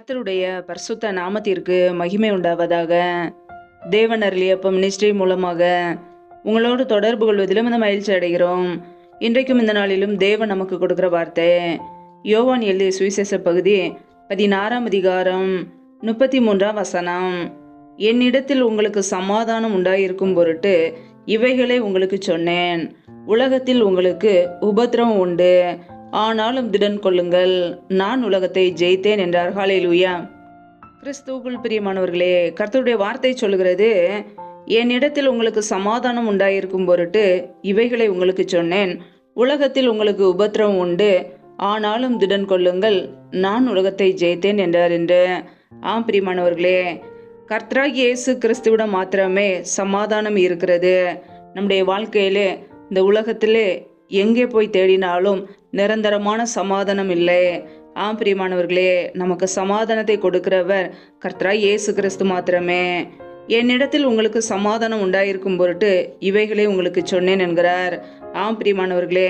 கர்த்தருடைய பரிசுத்த நாமத்திற்கு மகிமை உண்டாவதாக. தேவன் அருளியப்பம் மினிஸ்ட்ரி மூலமாக உங்களோடு தொடர்பு கொள்வதிலும் இந்த மகிழ்ச்சி அடைகிறோம். இன்றைக்கும் இந்த நாளிலும் தேவன் நமக்கு கொடுக்கிற வார்த்தை யோவான் எழுதிய சுவிசேஷ பகுதி 16ஆம் அதிகாரம் 33ஆம் வசனம். என்னிடத்தில் உங்களுக்கு சமாதானம் உண்டாயிருக்கும் பொருட்டு இவைகளை உங்களுக்கு சொன்னேன். உலகத்தில் உங்களுக்கு உபத்திரவம் உண்டு, ஆனாலும் திடன் கொள்ளுங்கள், நான் உலகத்தை ஜெயித்தேன் என்றார். ஹல்லேலூயா. கிறிஸ்துவுக்குள் பிரியமானவர்களே, கர்த்தருடைய வார்த்தை சொல்கிறது, என்னிடத்தில் உங்களுக்கு சமாதானம் உண்டாயிருக்கும் பொருட்டு இவைகளை உங்களுக்கு சொன்னேன். உலகத்தில் உங்களுக்கு உபத்திரவம் உண்டு, ஆனாலும் திடன் கொள்ளுங்கள், நான் உலகத்தை ஜெயித்தேன் என்றார் என்று. ஆம் பிரியமானவர்களே, கர்த்தராகிய இயேசு கிறிஸ்துவிடம் மாத்திரமே சமாதானம் இருக்கிறது. நம்முடைய வாழ்க்கையிலே இந்த உலகத்திலே எங்கே போய் தேடினாலும் நிரந்தரமான சமாதானம் இல்லை. ஆம் பிரியமானவர்களே, நமக்கு சமாதானத்தை கொடுக்கிறவர் கர்த்தராகிய இயேசு கிறிஸ்து மாத்திரமே. என்னிடத்தில் உங்களுக்கு சமாதானம் உண்டாயிருக்கும் பொருட்டு இவைகளை உங்களுக்கு சொன்னேன் என்கிறார். ஆம் பிரியமானவர்களே,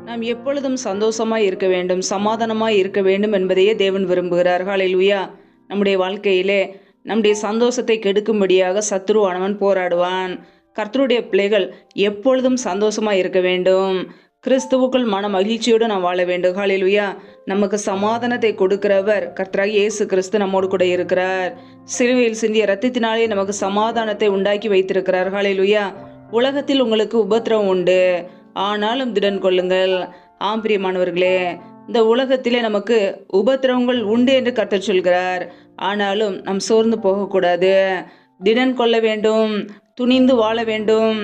நாம் எப்பொழுதும் சந்தோஷமாய் இருக்க வேண்டும், சமாதானமாய் இருக்க வேண்டும் என்பதையே தேவன் விரும்புகிறார். ஹல்லேலூயா. நம்முடைய வாழ்க்கையிலே நம்முடைய சந்தோஷத்தை கெடுக்கும்படியாக சத்துருவானவன் போராடுவான். கர்த்தருடைய பிள்ளைகள் எப்பொழுதும் சந்தோஷமா இருக்க வேண்டும். கிறிஸ்துவுக்குள் மன மகிழ்ச்சியோடு நாம் வாழ வேண்டும். ஹல்லேலூயா. நமக்கு சமாதானத்தை கொடுக்கிறவர் கர்த்தராகிய இயேசு கிறிஸ்து நம்மோடு கூட இருக்கிறார். சிலுவையில் சிந்திய இரத்தத்தினாலே நமக்கு சமாதானத்தை உண்டாக்கி வைத்திருக்கிறார். ஹல்லேலூயா. உலகத்தில் உங்களுக்கு உபத்திரவம் உண்டு, ஆனாலும் திடன் கொள்ளுங்கள். ஆம் பிரியமானவர்களே, இந்த உலகத்திலே நமக்கு உபத்திரவங்கள் உண்டு என்று கர்த்தர் சொல்கிறார். ஆனாலும் நாம் சோர்ந்து போகக்கூடாது, திடன் கொள்ள வேண்டும், துணிந்து வாழ வேண்டும்,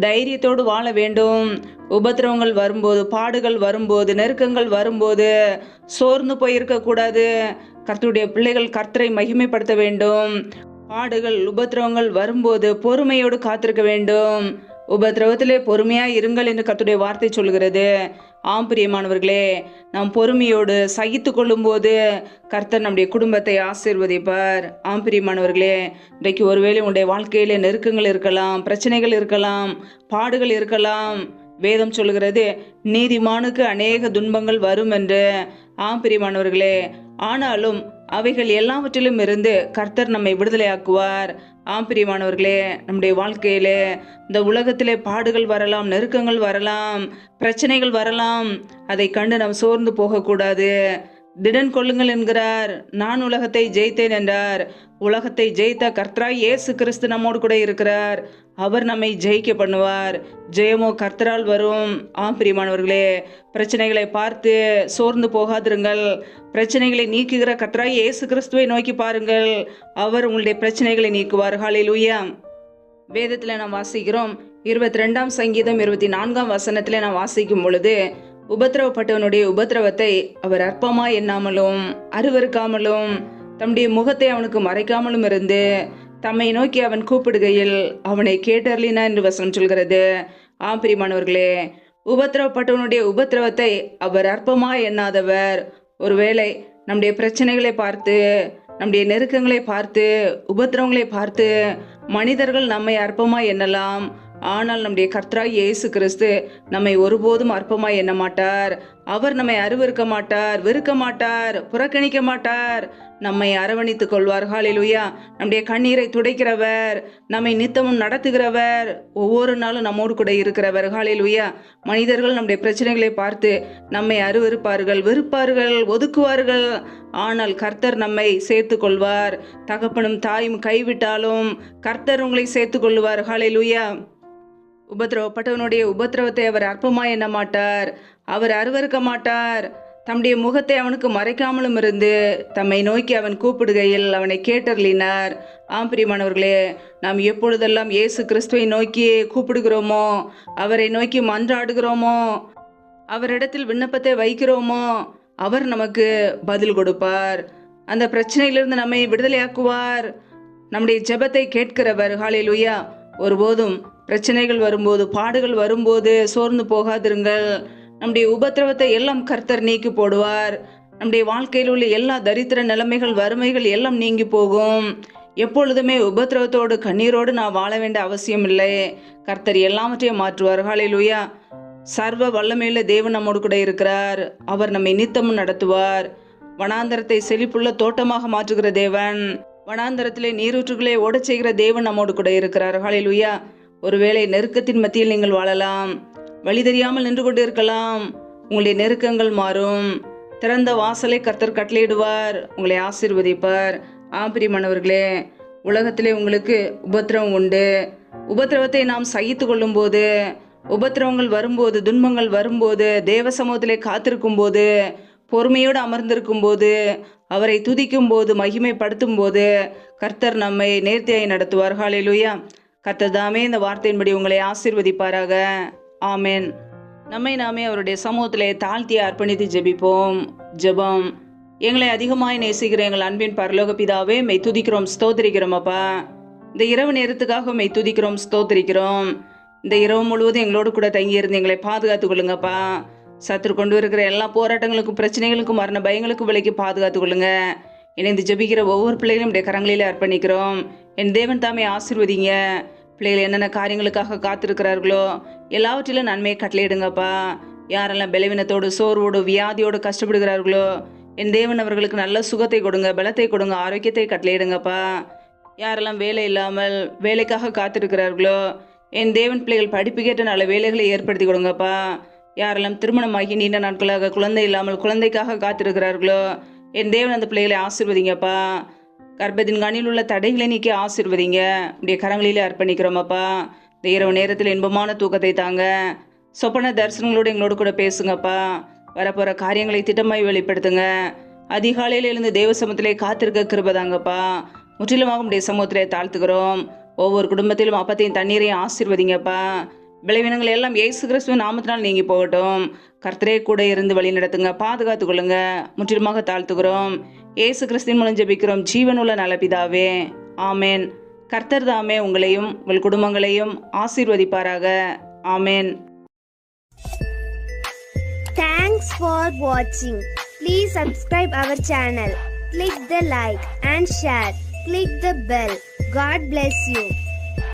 தைரியத்தோடு வாழ வேண்டும். உபத்திரவங்கள் வரும்போது, பாடுகள் வரும்போது, நெருக்கங்கள் வரும்போது சோர்ந்து போயிருக்கக்கூடாது. கர்த்தருடைய பிள்ளைகள் கர்த்தரை மகிமைப்படுத்த வேண்டும். பாடுகள் உபத்திரவங்கள் வரும்போது பொறுமையோடு காத்திருக்க வேண்டும். உபத்திரவத்திலே பொறுமையாய் இருங்கள் என்று கர்த்தருடைய வார்த்தை சொல்கிறது. ஆம் பிரியமானவர்களே, நாம் பொறுமையோடு சகித்து கொள்ளும் போது கர்த்தர் நம்முடைய குடும்பத்தை ஆசீர்வதிப்பார். ஆம் பிரியமானவர்களே, இன்றைக்கு ஒருவேளை உங்களுடைய வாழ்க்கையிலே நெருக்கங்கள் இருக்கலாம், பிரச்சனைகள் இருக்கலாம், பாடுகள் இருக்கலாம். வேதம் சொல்கிறது, நீதிமானுக்கு அநேக துன்பங்கள் வரும் என்று. ஆம் பிரியமானவர்களே, ஆனாலும் அவைகள் எல்லாவற்றிலும் இருந்து கர்த்தர் நம்மை விடுதலையாக்குவார். ஆம் பிரியமானவர்களே, நம்முடைய வாழ்க்கையிலே இந்த உலகத்திலே பாடுகள் வரலாம், நெருக்கங்கள் வரலாம், பிரச்சனைகள் வரலாம். அதை கண்டு நாம் சோர்ந்து போகக்கூடாது. திடன் கொள்ளுங்கள் என்கிறார். நான் உலகத்தை ஜெயித்தேன் என்றார். உலகத்தை ஜெயித்த கர்த்தராய் இயேசு கிறிஸ்து நம்மோடு கூட இருக்கிறார். அவர் நம்மை ஜெயிக்க பண்ணுவார். ஜெயமோ கர்த்தரால் வரும். ஆம் பிரியமானவர்களே, பிரச்சனைகளை பார்த்து சோர்ந்து போகாதிருங்கள். பிரச்சனைகளை நீக்குகிற கர்த்தராய் இயேசு கிறிஸ்துவை நோக்கி பாருங்கள். அவர் உங்களுடைய பிரச்சனைகளை நீக்குவார். ஹல்லேலூயா. வேதத்தில் நாம் வாசிக்கிறோம், 22ஆம் சங்கீதம் 24ஆம் வசனத்தில் நாம் வாசிக்கும் பொழுது, உபத்திரவப்பட்டவனுடைய உபத்திரவத்தை அவர் அற்பமாய் எண்ணாமலும் அருவருக்காமலும் தம்முடைய முகத்தை அவனுக்கு மறைக்காமலும் இருந்து தம்மை நோக்கி அவன் கூப்பிடுகையில் அவனை கேட்டர்லினா என்று வசனம் சொல்கிறது. ஆம் பிரியமானவர்களே, உபத்திரவப்பட்டவனுடைய உபத்திரவத்தை அவர் அற்பமாய் எண்ணாதவர். ஒருவேளை நம்முடைய பிரச்சனைகளை பார்த்து, நம்முடைய நெருக்கங்களை பார்த்து, உபத்திரவங்களை பார்த்து மனிதர்கள் நம்மை அற்பமாய் எண்ணலாம். ஆனால் நம்முடைய கர்த்தராகிய இயேசு கிறிஸ்து நம்மை ஒருபோதும் அற்பமாய் எண்ண மாட்டார். அவர் நம்மை அருவருக்க மாட்டார், வெறுக்க மாட்டார், புறக்கணிக்க மாட்டார். நம்மை அரவணைத்துக் கொள்வார். ஹல்லேலூயா. நம்முடைய கண்ணீரை துடைக்கிறவர், நம்மை நித்தமும் நடத்துகிறவர், ஒவ்வொரு நாளும் நம்மோடு கூட இருக்கிறவர். ஹல்லேலூயா. மனிதர்கள் நம்முடைய பிரச்சனைகளை பார்த்து நம்மை அருவருப்பார்கள், வெறுப்பார்கள், ஒதுக்குவார்கள். ஆனால் கர்த்தர் நம்மை சேர்த்து கொள்வார். தகப்பனும் தாயும் கைவிட்டாலும் கர்த்தர் உங்களை சேர்த்து கொள்வார். ஹல்லேலூயா. உபத்திரவப்பட்டவனுடைய உபத்திரவத்தை அவர் அற்பமாய் எண்ண மாட்டார், அவர் அருவருக்க மாட்டார். தம்முடைய முகத்தை அவனுக்கு மறைக்காமலும் இருந்து தம்மை நோக்கி அவன் கூப்பிடுகையில் அவனை கேட்டர்லினார். ஆம் பிரியமானவர்களே, நாம் எப்பொழுதெல்லாம் இயேசு கிறிஸ்துவை நோக்கி கூப்பிடுகிறோமோ, அவரை நோக்கி மன்றாடுகிறோமோ, அவரிடத்தில் விண்ணப்பத்தை வைக்கிறோமோ, அவர் நமக்கு பதில் கொடுப்பார். அந்த பிரச்சனையிலிருந்து நம்மை விடுதலையாக்குவார். நம்முடைய ஜெபத்தை கேட்கிறவர். ஹல்லேலூயா. ஒருபோதும் பிரச்சனைகள் வரும்போது, பாடுகள் வரும்போது சோர்ந்து போகாதிருங்கள். நம்முடைய உபத்திரவத்தை எல்லாம் கர்த்தர் நீக்கி போடுவார். நம்முடைய வாழ்க்கையில் உள்ள எல்லா தரித்திர நிலைமைகள், வறுமைகள் எல்லாம் நீங்கி போகும். எப்பொழுதுமே உபத்திரவத்தோடு கண்ணீரோடு நான் வாழ வேண்டிய அவசியம் இல்லை. கர்த்தர் எல்லாவற்றையும் மாற்றுவார். ஹல்லேலூயா. சர்வ வல்லமையுள்ள தேவன் நம்மோடு கூட இருக்கிறார். அவர் நம்மை நித்தமும் நடத்துவார். வனாந்தரத்தை செழிப்புள்ள தோட்டமாக மாற்றுகிற தேவன், வனாந்தரத்திலே நீரூற்றுகளை ஓடச் செய்கிற தேவன் நம்மோடு கூட இருக்கிறார். ஹல்லேலூயா. ஒருவேளை நெருக்கத்தின் மத்தியில் நீங்கள் வாழலாம், வழி தெரியாமல் நின்று கொண்டு இருக்கலாம். உங்களுடைய நெருக்கங்கள் மாறும். திறந்த வாசலை கர்த்தர் கட்டளையிடுவார், உங்களை ஆசீர்வதிப்பார். பிரியமானவர்களே, உலகத்திலே உங்களுக்கு உபத்திரவம் உண்டு. உபத்திரவத்தை நாம் சகித்து கொள்ளும் போது, உபத்திரவங்கள் வரும்போது, துன்பங்கள் வரும்போது, தேவ சமூகத்திலே காத்திருக்கும் போது, பொறுமையோடு அமர்ந்திருக்கும் போது, அவரை துதிக்கும் போது, மகிமைப்படுத்தும் போது கர்த்தர் நம்மை நேர்த்தியாய் நடத்துவார். ஹல்லேலூயா. கர்த்தர் தாமே இந்த வார்த்தையின்படி உங்களை ஆசீர்வதிப்பாராக. ஆமென். நம்மை நாமே அவருடைய சமூகத்திலே தாழ்த்தி அர்ப்பணித்து ஜெபிப்போம். ஜெபம். எங்களை அதிகமாய் நேசிக்கிற எங்கள் அன்பின் பரலோக பிதாவே, மெய் துதிக்கிறோம், ஸ்தோத்திரிக்கிறோம். அப்பா, இந்த இரவு நேரத்துக்காக மெய் துதிக்கிறோம், ஸ்தோத்திரிக்கிறோம். இந்த இரவு முழுவதும் எங்களோடு கூட தங்கியிருந்து எங்களை பாதுகாத்துக் கொள்ளுங்கப்பா. சத்துரு கொண்டு இருக்கிற எல்லா போராட்டங்களுக்கும், பிரச்சனைகளுக்கும், மரண பயங்களுக்கும் விலைக்கு பாதுகாத்துக் கொள்ளுங்க. இணைந்து ஜெபிக்கிற ஒவ்வொரு பிள்ளைகளும் உடைய கரங்களிலே அர்ப்பணிக்கிறோம். என் தேவன் தாமே ஆசீர்வதிங்க. பிள்ளைகள் என்னென்ன காரியங்களுக்காக காத்திருக்கிறார்களோ எல்லாவற்றிலும் நன்மையை கட்டளையிடுங்கப்பா. யாரெல்லாம் பலவீனத்தோடு, சோர்வோடு, வியாதியோடு கஷ்டப்படுகிறார்களோ என் தேவன் அவர்களுக்கு நல்ல சுகத்தை கொடுங்க, பலத்தை கொடுங்க, ஆரோக்கியத்தை கட்டளையிடுங்கப்பா. யாரெல்லாம் வேலை இல்லாமல் வேலைக்காக காத்திருக்கிறார்களோ என் தேவன் பிள்ளைகள் படிப்புக்கேற்ற நல்ல வேலைகளை ஏற்படுத்தி கொடுங்கப்பா. யாரெல்லாம் திருமணமாகி நீண்ட நாட்களாக குழந்தை இல்லாமல் குழந்தைக்காக காத்திருக்கிறார்களோ என் தேவன் அந்த பிள்ளைகளை ஆசீர்வதிங்கப்பா. கர்ப்பத்தின் கண்ணில் உள்ள தடைகளை நீக்கி ஆசீர்வதிங்க. உடைய கரங்களிலே அர்ப்பணிக்கிறோமப்பா. இந்த இரவு நேரத்தில் இன்பமான தூக்கத்தை தாங்க. சொப்பன தரிசனங்களோடு எங்களோடு கூட பேசுங்கப்பா. வரப்போகிற காரியங்களை திட்டமாய் வெளிப்படுத்துங்க. அதிகாலையில் எழுந்து தேவ சமூகத்திலே காத்திருக்க கிருபதாங்கப்பா. முற்றிலுமாக உடைய சமூகத்திலே தாழ்த்துக்கிறோம். ஒவ்வொரு குடும்பத்திலும் அப்பத்தையும் தண்ணீரையும் ஆசீர்வதிங்கப்பா. பலவீனங்கள் எல்லாம் இயேசு கிறிஸ்துவின் நாமத்தினால் நீங்கி போகட்டும். கர்த்தரே கூட இருந்து வழி நடத்துங்க, பாதுகாத்துக் கொள்ளுங்க. முற்றிலுமாக தாழ்த்துகிறோம். இயேசு கிறிஸ்துவின் மூலம் ஜெபிக்கிறோம் ஜீவனுள்ள நல்ல பிதாவே. ஆமேன். கர்த்தர் தாமே உங்களையும் உங்கள் குடும்பங்களையும் ஆசீர்வதிப்பாராக. ஆமேன். Thanks for watching. Please subscribe our channel. Click the like and share. Click the bell. God bless you.